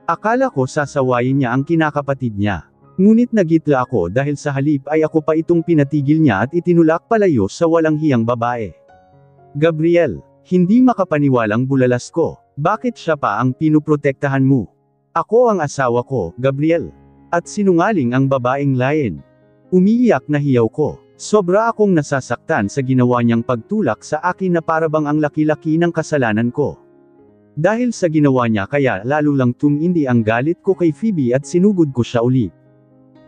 Akala ko sasawayin niya ang kinakapatid niya. Ngunit nagitla ako dahil sa halip ay ako pa itong pinatigil niya at itinulak palayo sa walang hiyang babae. Gabriel, hindi makapaniwalang bulalas ko. Bakit siya pa ang pinuprotektahan mo? Ako ang asawa ko, Gabriel. At sinungaling ang babaeng lain. Umiiyak na hiyaw ko. Sobra akong nasasaktan sa ginawa niyang pagtulak sa akin na parabang ang laki-laki ng kasalanan ko. Dahil sa ginawa niya kaya lalo lang tumindi ang galit ko kay Phoebe at sinugod ko siya ulit.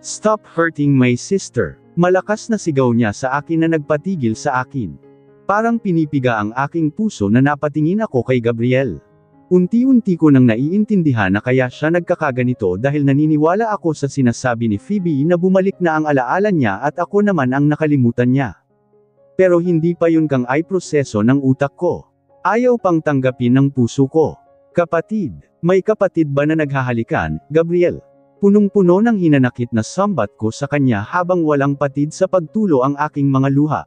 Stop hurting my sister. Malakas na sigaw niya sa akin na nagpatigil sa akin. Parang pinipiga ang aking puso na napatingin ako kay Gabriel. Unti-unti ko nang naiintindihan na kaya siya nagkakaganito dahil naniniwala ako sa sinasabi ni Phoebe na bumalik na ang alaala niya at ako naman ang nakalimutan niya. Pero hindi pa yun kang ay proseso ng utak ko. Ayaw pang tanggapin ng puso ko. Kapatid, may kapatid ba na naghahalikan, Gabriel? Punong-puno ng hinanakit na sambat ko sa kanya habang walang patid sa pagtulo ang aking mga luha.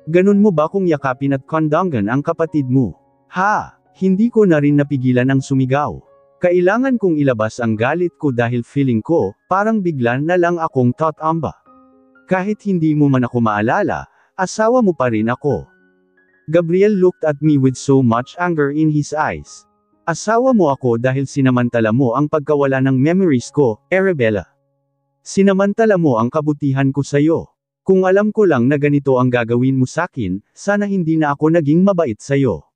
Ganun mo ba kung yakapin at kondongan ang kapatid mo? Ha! Hindi ko na rin napigilan ang sumigaw. Kailangan kong ilabas ang galit ko dahil feeling ko, parang biglan na lang akong tatamba. Kahit hindi mo man ako maalala, asawa mo pa rin ako. Gabriel looked at me with so much anger in his eyes. Asawa mo ako dahil sinamantala mo ang pagkawala ng memories ko, Arabella. Sinamantala mo ang kabutihan ko sa'yo. Kung alam ko lang na ganito ang gagawin mo sakin, sana hindi na ako naging mabait sa'yo.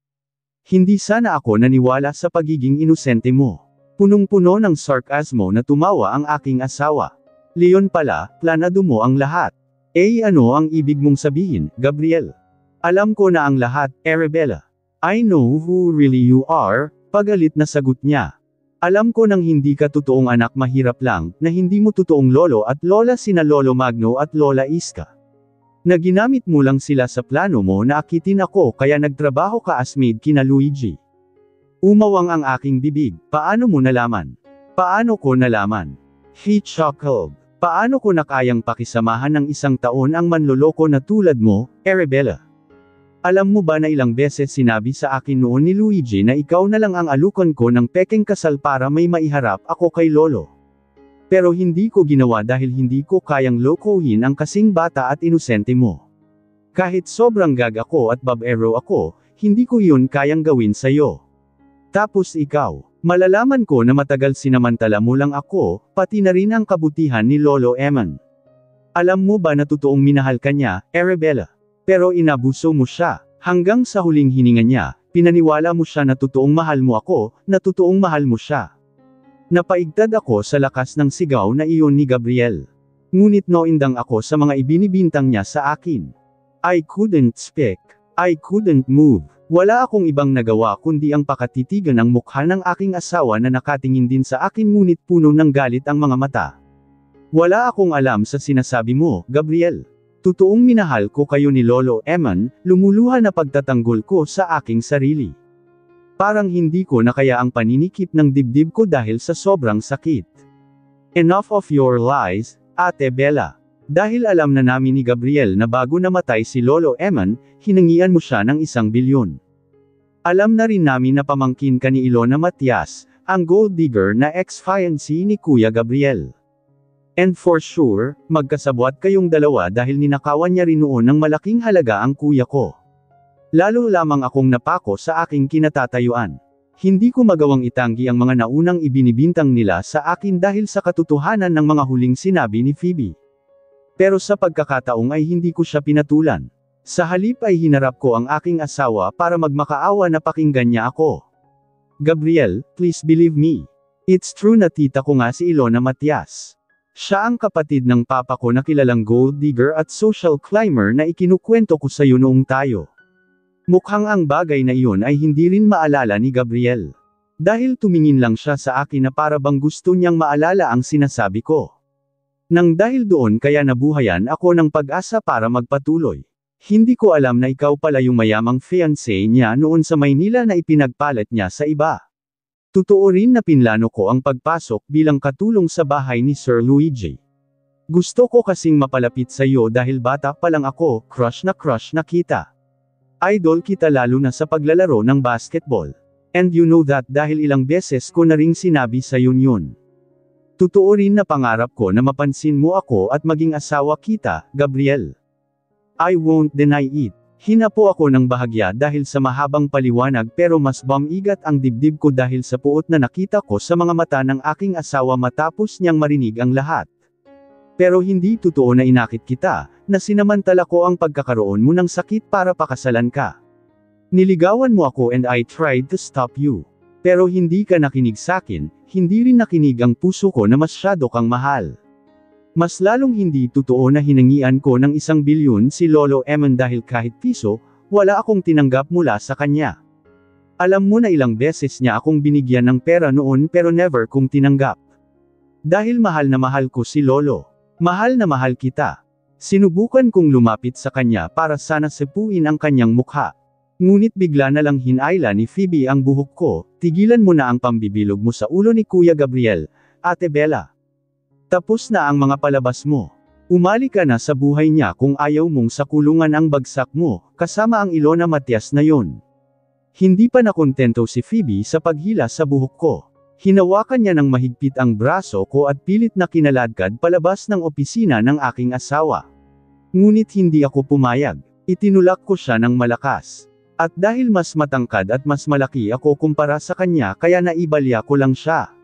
Hindi sana ako naniwala sa pagiging inosente mo. Punong-puno ng sarkasmo na tumawa ang aking asawa. Leon pala, planado mo ang lahat. Ano ang ibig mong sabihin, Gabriel? Alam ko na ang lahat, Arabella. I know who really you are. Pagalit na sagot niya. Alam ko nang hindi ka totoong anak mahirap lang, na hindi mo totoong lolo at lola sina Lolo Magno at Lola Iska. Na ginamit mo lang sila sa plano mo na akitin ako kaya nagtrabaho ka as maid kina Luigi. Umawang ang aking bibig, paano mo nalaman? Paano ko nalaman? He chuckled. Paano ko nakayang pakisamahan ng isang taon ang manloloko na tulad mo, Arabella? Alam mo ba na ilang beses sinabi sa akin noon ni Luigi na ikaw na lang ang alukan ko ng pekeng kasal para may maiharap ako kay Lolo? Pero hindi ko ginawa dahil hindi ko kayang lokohin ang kasing bata at inosente mo. Kahit sobrang gag ako at babero ako, hindi ko yun kayang gawin sa'yo. Tapos ikaw, malalaman ko na matagal sinamantala mo lang ako, pati na rin ang kabutihan ni Lolo Eman. Alam mo ba na totoong minahal ka niya, Arabella? Pero inabuso mo siya, hanggang sa huling hininga niya, pinaniwala mo siya na totoong mahal mo ako, na totoong mahal mo siya. Napaigtad ako sa lakas ng sigaw na iyon ni Gabriel. Ngunit noindang ako sa mga ibinibintang niya sa akin. I couldn't speak. I couldn't move. Wala akong ibang nagawa kundi ang pakatitigan ng mukha ng aking asawa na nakatingin din sa akin ngunit puno ng galit ang mga mata. Wala akong alam sa sinasabi mo, Gabriel. Totoong minahal ko kayo ni Lolo Eman, lumuluha na pagtatanggol ko sa aking sarili. Parang hindi ko na kaya ang paninikip ng dibdib ko dahil sa sobrang sakit. Enough of your lies, Ate Bella. Dahil alam na namin ni Gabriel na bago namatay si Lolo Eman, hinangian mo siya ng 1 bilyon. Alam na rin namin na pamangkin ka ni Ilona Matias, ang gold digger na ex-fiancé ni Kuya Gabriel. And for sure, magkasabwat kayong dalawa dahil ninakawan niya rin noon ng malaking halaga ang kuya ko. Lalo lamang akong napako sa aking kinatatayuan. Hindi ko magawang itanggi ang mga naunang ibinibintang nila sa akin dahil sa katotohanan ng mga huling sinabi ni Phoebe. Pero sa pagkakataong ay hindi ko siya pinatulan. Sa halip ay hinarap ko ang aking asawa para magmakaawa na pakinggan niya ako. Gabriel, please believe me. It's true na tita ko nga si Ilona Matias. Siya ang kapatid ng papa ko na kilalang gold digger at social climber na ikinukwento ko sa iyo noong tayo. Mukhang ang bagay na iyon ay hindi rin maalala ni Gabriel. Dahil tumingin lang siya sa akin na para bang gusto niyang maalala ang sinasabi ko. Nang dahil doon kaya nabuhayan ako ng pag-asa para magpatuloy. Hindi ko alam na ikaw pala yung mayamang fiancé niya noon sa Maynila na ipinagpalit niya sa iba. Totoo rin na pinlano ko ang pagpasok bilang katulong sa bahay ni Sir Luigi. Gusto ko kasing mapalapit sa iyo dahil bata pa lang ako, crush na kita. Idol kita lalo na sa paglalaro ng basketball. And you know that dahil ilang beses ko na ring sinabi sa yun. Totoo rin na pangarap ko na mapansin mo ako at maging asawa kita, Gabriel. I won't deny it. Hinapo ako ng bahagya dahil sa mahabang paliwanag pero mas bumigat ang dibdib ko dahil sa puot na nakita ko sa mga mata ng aking asawa matapos niyang marinig ang lahat. Pero hindi totoo na inakit kita, na sinamantala ko ang pagkakaroon mo ng sakit para pakasalan ka. Niligawan mo ako and I tried to stop you. Pero hindi ka nakinig sakin, hindi rin nakinig ang puso ko na masyado kang mahal. Mas lalong hindi totoo na hinangian ko ng 1 bilyon si Lolo Eman dahil kahit piso, wala akong tinanggap mula sa kanya. Alam mo na ilang beses niya akong binigyan ng pera noon pero never kong tinanggap. Dahil mahal na mahal ko si Lolo. Mahal na mahal kita. Sinubukan kong lumapit sa kanya para sana sepuin ang kanyang mukha. Ngunit bigla na lang hinayla ni Phoebe ang buhok ko, tigilan mo na ang pambibilog mo sa ulo ni Kuya Gabriel, Ate Bella. Tapos na ang mga palabas mo. Umali ka na sa buhay niya kung ayaw mong sakulungan ang bagsak mo, kasama ang Ilona Matias na yon. Hindi pa nakontento si Phoebe sa paghila sa buhok ko. Hinawakan niya ng mahigpit ang braso ko at pilit na kinaladkad palabas ng opisina ng aking asawa. Ngunit hindi ako pumayag. Itinulak ko siya ng malakas. At dahil mas matangkad at mas malaki ako kumpara sa kanya kaya naibalya ko lang siya.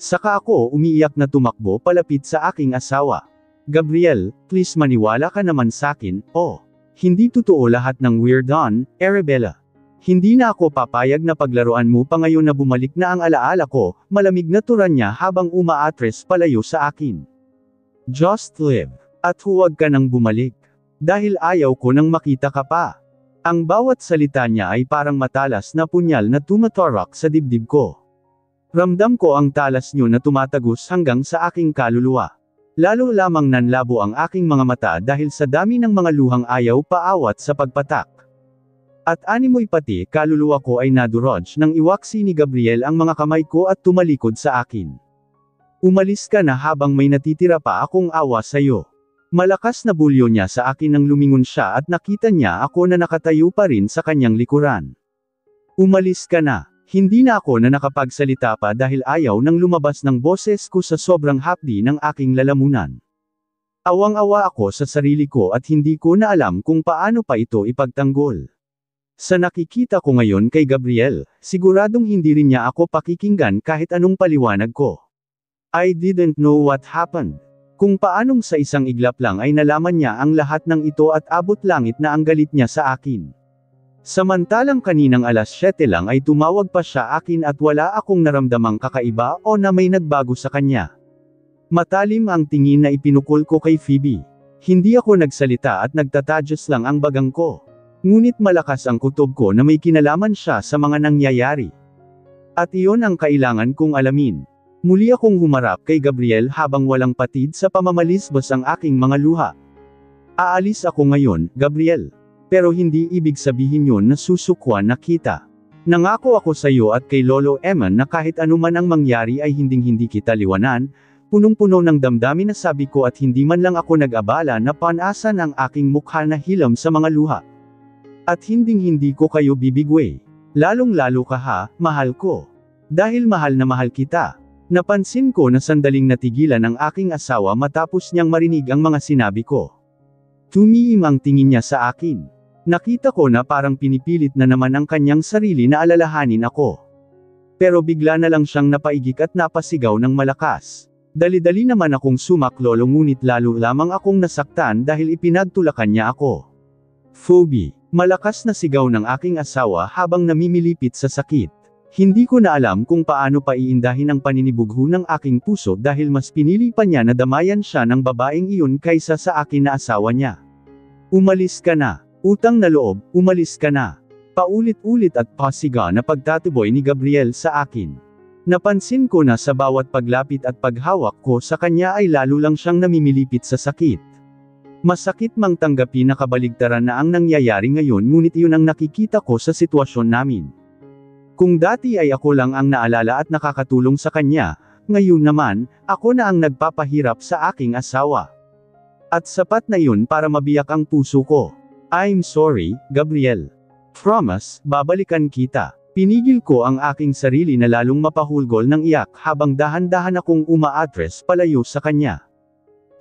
Saka ako umiiyak na tumakbo palapit sa aking asawa. Gabriel, please maniwala ka naman sakin, oh. Hindi totoo lahat ng we're done, Arabella. Hindi na ako papayag na paglaruan mo pa ngayon na bumalik na ang alaala ko, malamig na turan niya habang umaatres palayo sa akin. Just live. At huwag ka nang bumalik. Dahil ayaw ko nang makita ka pa. Ang bawat salita niya ay parang matalas na punyal na tumatarak sa dibdib ko. Ramdam ko ang talas niyo na tumatagos hanggang sa aking kaluluwa. Lalo lamang nanlabo ang aking mga mata dahil sa dami ng mga luhang ayaw paawat sa pagpatak. At animoy pati kaluluwa ko ay nadurog nang iwaksi ni Gabriel ang mga kamay ko at tumalikod sa akin. Umalis ka na habang may natitira pa akong awa sa'yo. Malakas na bulyo niya sa akin nang lumingon siya at nakita niya ako na nakatayo pa rin sa kanyang likuran. Umalis ka na. Hindi na ako na nakapagsalita pa dahil ayaw nang lumabas ng boses ko sa sobrang hapdi ng aking lalamunan. Awang-awa ako sa sarili ko at hindi ko na alam kung paano pa ito ipagtanggol. Sa nakikita ko ngayon kay Gabriel, siguradong hindi rin niya ako pakikinggan kahit anong paliwanag ko. I didn't know what happened. Kung paanong sa isang iglap lang ay nalaman niya ang lahat ng ito at abot langit na ang galit niya sa akin. Samantalang kaninang alas 7 lang ay tumawag pa siya akin at wala akong naramdamang kakaiba o na may nagbago sa kanya. Matalim ang tingin na ipinukol ko kay Phoebe. Hindi ako nagsalita at nagtatadyos lang ang bagang ko. Ngunit malakas ang kutob ko na may kinalaman siya sa mga nangyayari. At iyon ang kailangan kong alamin. Muli akong humarap kay Gabriel habang walang patid sa pamamalisbos ang aking mga luha. Aalis ako ngayon, Gabriel. Pero hindi ibig sabihin yun na susukwan na kita. Nangako ako sa iyo at kay Lolo Eman na kahit anuman ang mangyari ay hinding-hindi kita liwanan, punong-puno ng damdamin na sabi ko at hindi man lang ako nag-abala na panasan ang aking mukha na hilam sa mga luha. At hinding-hindi ko kayo bibigway. Lalong-lalo ka ha, mahal ko. Dahil mahal na mahal kita. Napansin ko na sandaling natigilan ang aking asawa matapos niyang marinig ang mga sinabi ko. Tumiim ang tingin niya sa akin. Nakita ko na parang pinipilit na naman ang kanyang sarili na alalahanin ako. Pero bigla na lang siyang napaigik at napasigaw ng malakas. Dali-dali naman akong sumaklolo ngunit lalo lamang akong nasaktan dahil ipinagtulakan niya ako. Phoebe, malakas na sigaw ng aking asawa habang namimilipit sa sakit. Hindi ko na alam kung paano pa iindahin ang paninibugho ng aking puso dahil mas pinili pa niya na damayan siya ng babaeng iyon kaysa sa akin na asawa niya. Umalis ka na. Utang na loob, umalis ka na. Paulit-ulit at pasiga na pagtatuboy ni Gabriel sa akin. Napansin ko na sa bawat paglapit at paghawak ko sa kanya ay lalo lang siyang namimilipit sa sakit. Masakit mang tanggapin na kabaligtaran na ang nangyayari ngayon ngunit iyon ang nakikita ko sa sitwasyon namin. Kung dati ay ako lang ang naalala at nakakatulong sa kanya, ngayon naman, ako na ang nagpapahirap sa aking asawa. At sapat na yun para mabiyak ang puso ko. I'm sorry, Gabriel. Promise, babalikan kita. Pinigil ko ang aking sarili na lalong mapahulgol ng iyak habang dahan-dahan akong uma-address palayo sa kanya.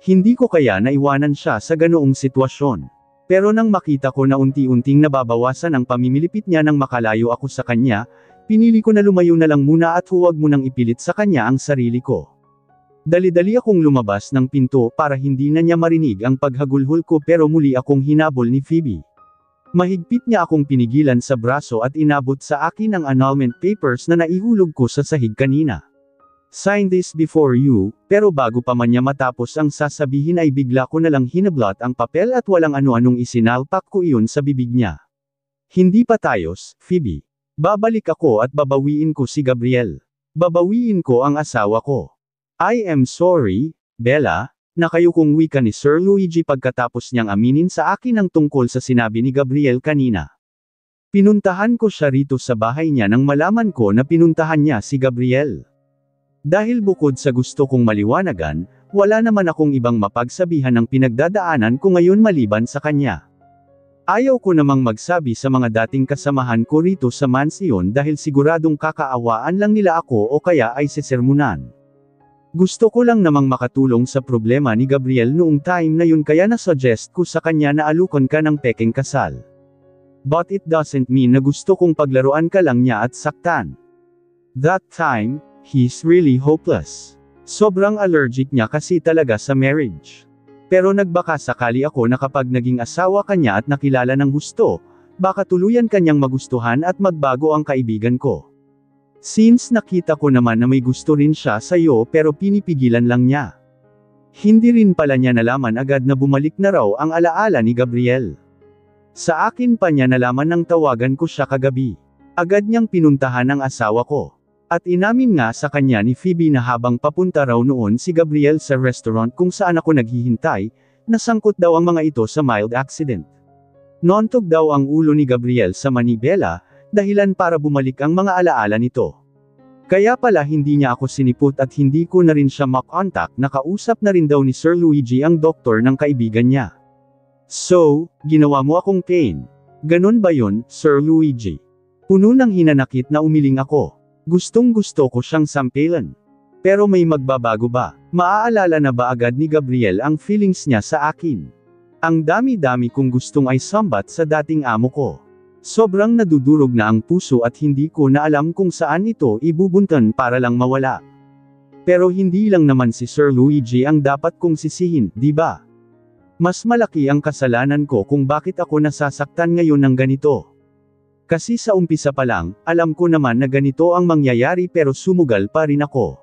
Hindi ko kaya naiwanan siya sa ganoong sitwasyon. Pero nang makita ko na unti-unting nababawasan ang pamimilipit niya nang makalayo ako sa kanya, pinili ko na lumayo na lang muna at huwag mo nang ipilit sa kanya ang sarili ko. Dali-dali akong lumabas ng pinto para hindi na niya marinig ang paghagulhol ko pero muli akong hinabol ni Phoebe. Mahigpit niya akong pinigilan sa braso at inabot sa akin ang annulment papers na naihulog ko sa sahig kanina. Sign this before you, pero bago pa man niya matapos ang sasabihin ay bigla ko nalang hinablot ang papel at walang ano-anong isinalpak ko iyon sa bibig niya. Hindi pa tayos, Phoebe. Babalik ako at babawiin ko si Gabriel. Babawiin ko ang asawa ko. I am sorry, Bella, na kayo kung wika ni Sir Luigi pagkatapos niyang aminin sa akin ang tungkol sa sinabi ni Gabriel kanina. Pinuntahan ko siya rito sa bahay niya nang malaman ko na pinuntahan niya si Gabriel. Dahil bukod sa gusto kong maliwanagan, wala naman akong ibang mapagsabihan ng pinagdadaanan ko ngayon maliban sa kanya. Ayaw ko namang magsabi sa mga dating kasamahan ko rito sa mansyon dahil siguradong kakaawaan lang nila ako o kaya ay sesermunan. Gusto ko lang namang makatulong sa problema ni Gabriel noong time na yun kaya na-suggest ko sa kanya na alukan ka ng pekeng kasal. But it doesn't mean na gusto kong paglaruan ka lang niya at saktan. That time, he's really hopeless. Sobrang allergic niya kasi talaga sa marriage. Pero nagbaka sakali ako na kapag naging asawa kanya at nakilala ng gusto, baka tuluyan kanyang magustuhan at magbago ang kaibigan ko. Since nakita ko naman na may gusto rin siya sa iyo pero pinipigilan lang niya. Hindi rin pala niya nalaman agad na bumalik na raw ang alaala ni Gabriel. Sa akin pa niya nalaman nang tawagan ko siya kagabi. Agad niyang pinuntahan ang asawa ko. At inamin nga sa kanya ni Phoebe na habang papunta raw noon si Gabriel sa restaurant kung saan ako naghihintay, nasangkot daw ang mga ito sa mild accident. Nontog daw ang ulo ni Gabriel sa manibela, dahilan para bumalik ang mga alaala nito. Kaya pala hindi niya ako sinipot at hindi ko na rin siya makontak, nakausap na rin daw ni Sir Luigi ang doktor ng kaibigan niya. So, ginawa mo akong pain. Ganon ba yun, Sir Luigi? Puno ng hinanakit na umiling ako. Gustong-gusto ko siyang sampilan. Pero may magbabago ba? Maaalala na ba agad ni Gabriel ang feelings niya sa akin? Ang dami-dami kong gustong ay sambat sa dating amo ko. Sobrang nadudurog na ang puso at hindi ko na alam kung saan ito ibubuntan para lang mawala. Pero hindi lang naman si Sir Luigi ang dapat kong sisihin, di ba? Mas malaki ang kasalanan ko kung bakit ako nasasaktan ngayon ng ganito. Kasi sa umpisa pa lang, alam ko naman na ganito ang mangyayari pero sumugal pa rin ako.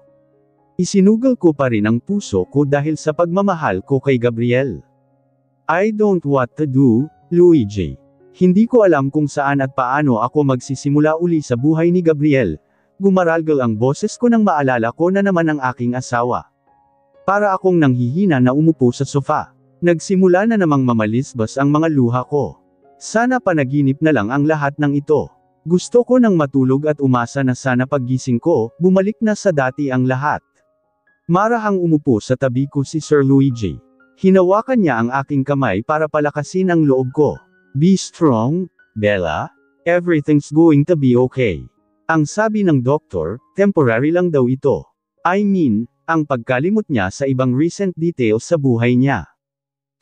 Isinugal ko pa rin ang puso ko dahil sa pagmamahal ko kay Gabriel. I don't what to do, Luigi. Hindi ko alam kung saan at paano ako magsisimula uli sa buhay ni Gabriel. Gumaralgal ang boses ko nang maalala ko na naman ang aking asawa. Para akong nanghihina na umupo sa sofa. Nagsimula na namang mamalisbas ang mga luha ko. Sana panaginip na lang ang lahat ng ito. Gusto ko nang matulog at umasa na sana paggising ko, bumalik na sa dati ang lahat. Marahang umupo sa tabi ko si Sir Luigi. Hinawakan niya ang aking kamay para palakasin ang loob ko. Be strong, Bella. Everything's going to be okay. Ang sabi ng doktor, temporary lang daw ito. I mean, ang pagkalimot niya sa ibang recent details sa buhay niya.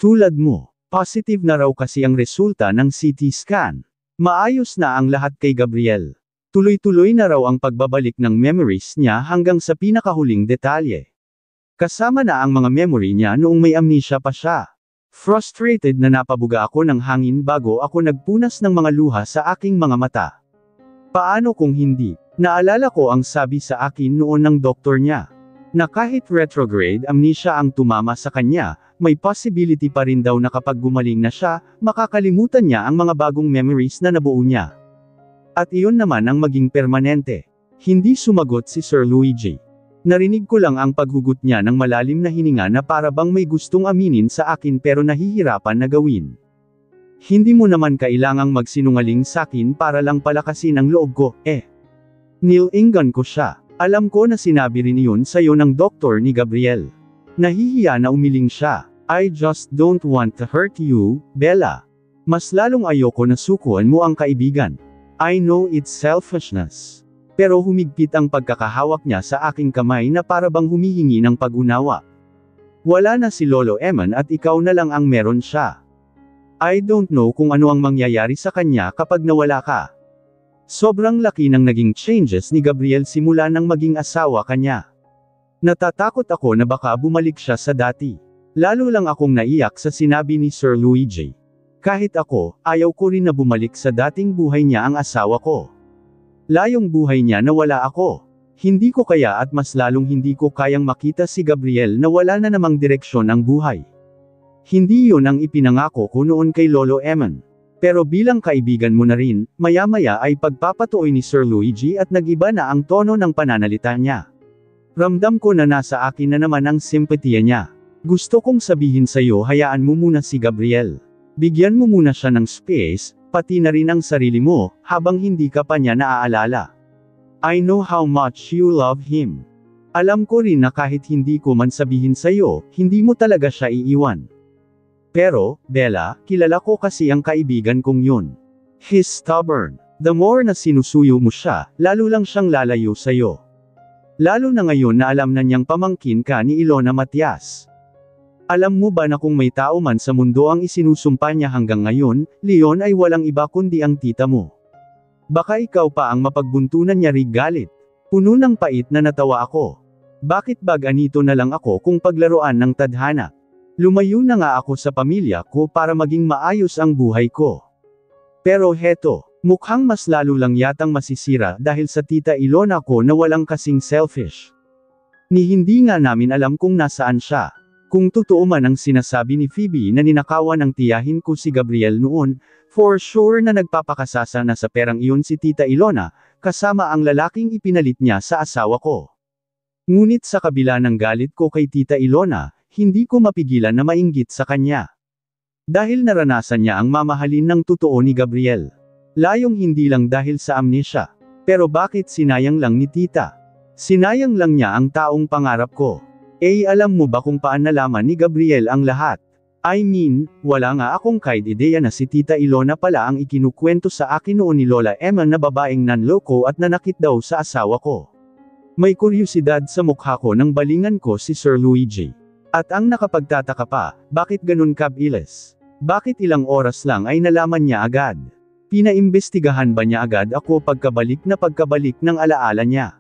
Tulad mo, positive na raw kasi ang resulta ng CT scan. Maayos na ang lahat kay Gabriel. Tuloy-tuloy na raw ang pagbabalik ng memories niya hanggang sa pinakahuling detalye. Kasama na ang mga memory niya noong may amnesia pa siya. Frustrated na napabuga ako ng hangin bago ako nagpunas ng mga luha sa aking mga mata. Paano kung hindi? Naalala ko ang sabi sa akin noon ng doktor niya. Na kahit retrograde amnesia ang tumama sa kanya, may possibility pa rin daw na kapag gumaling na siya, makakalimutan niya ang mga bagong memories na nabuo niya. At iyon naman ang maging permanente. Hindi sumagot si Sir Luigi. Narinig ko lang ang paghugot niya ng malalim na hininga na para bang may gustong aminin sa akin pero nahihirapan na gawin. Hindi mo naman kailangang magsinungaling sa akin para lang palakasin ang loob ko, Nilingan ko siya. Alam ko na sinabi rin iyon sa'yo ng doktor ni Gabriel. Nahihiya na umiling siya. I just don't want to hurt you, Bella. Mas lalong ayoko na sukuan mo ang kaibigan. I know it's selfishness. Pero humigpit ang pagkakahawak niya sa aking kamay na para bang humihingi ng pag-unawa. Wala na si Lolo Eman at ikaw na lang ang meron siya. I don't know kung ano ang mangyayari sa kanya kapag nawala ka. Sobrang laki ng naging changes ni Gabriel simula nang maging asawa kanya. Natatakot ako na baka bumalik siya sa dati. Lalo lang akong naiyak sa sinabi ni Sir Luigi. Kahit ako, ayaw ko rin na bumalik sa dating buhay niya ang asawa ko. Layong buhay niya na wala ako. Hindi ko kaya at mas lalong hindi ko kayang makita si Gabriel na wala na namang direksyon ang buhay. Hindi yun ang ipinangako ko noon kay Lolo Eman. Pero bilang kaibigan mo na rin, maya-maya ay pagpapatuoy ni Sir Luigi at nag-iba na ang tono ng pananalita niya. Ramdam ko na nasa akin na naman ang simpatiya niya. Gusto kong sabihin sa'yo hayaan mo muna si Gabriel. Bigyan mo muna siya ng space, pati na rin ang sarili mo, habang hindi ka pa niya naaalala. I know how much you love him. Alam ko rin na kahit hindi ko man sabihin sa'yo, hindi mo talaga siya iiwan. Pero, Bella, kilala ko kasi ang kaibigan kong yun. He's stubborn. The more na sinusuyo mo siya, lalo lang siyang lalayo sa'yo. Lalo na ngayon na alam na niyang pamangkin ka ni Ilona Matias. Alam mo ba na kung may tao man sa mundo ang isinusumpa niya hanggang ngayon, Leon ay walang iba kundi ang tita mo. Baka ikaw pa ang mapagbuntunan niya rig galit. Puno ng pait na natawa ako. Bakit ba ganito na lang ako kung paglaruan ng tadhana? Lumayo na nga ako sa pamilya ko para maging maayos ang buhay ko. Pero heto, mukhang mas lalo lang yatang masisira dahil sa tita Ilona ko na walang kasing selfish. Ni hindi nga namin alam kung nasaan siya. Kung totoo man ang sinasabi ni Phoebe na ninakawan ng tiyahin ko si Gabriel noon, for sure na nagpapakasasa na sa perang iyon si Tita Ilona, kasama ang lalaking ipinalit niya sa asawa ko. Ngunit sa kabila ng galit ko kay Tita Ilona, hindi ko mapigilan na mainggit sa kanya. Dahil naranasan niya ang mamahalin ng totoo ni Gabriel. Layong hindi lang dahil sa amnesia. Pero bakit sinayang lang ni Tita? Sinayang lang niya ang taong pangarap ko. Alam mo ba kung paan nalaman ni Gabriel ang lahat? I mean, wala nga akong kahit ideya na si Tita Ilona pala ang ikinukwento sa akin noon ni Lola Emma na babaeng nanloko at nanakit daw sa asawa ko. May kuryosidad sa mukha ko nang balingan ko si Sir Luigi. At ang nakapagtataka pa, bakit ganun kabilis? Bakit ilang oras lang ay nalaman niya agad? Pinaimbestigahan ba niya agad ako pagkabalik ng alaala niya?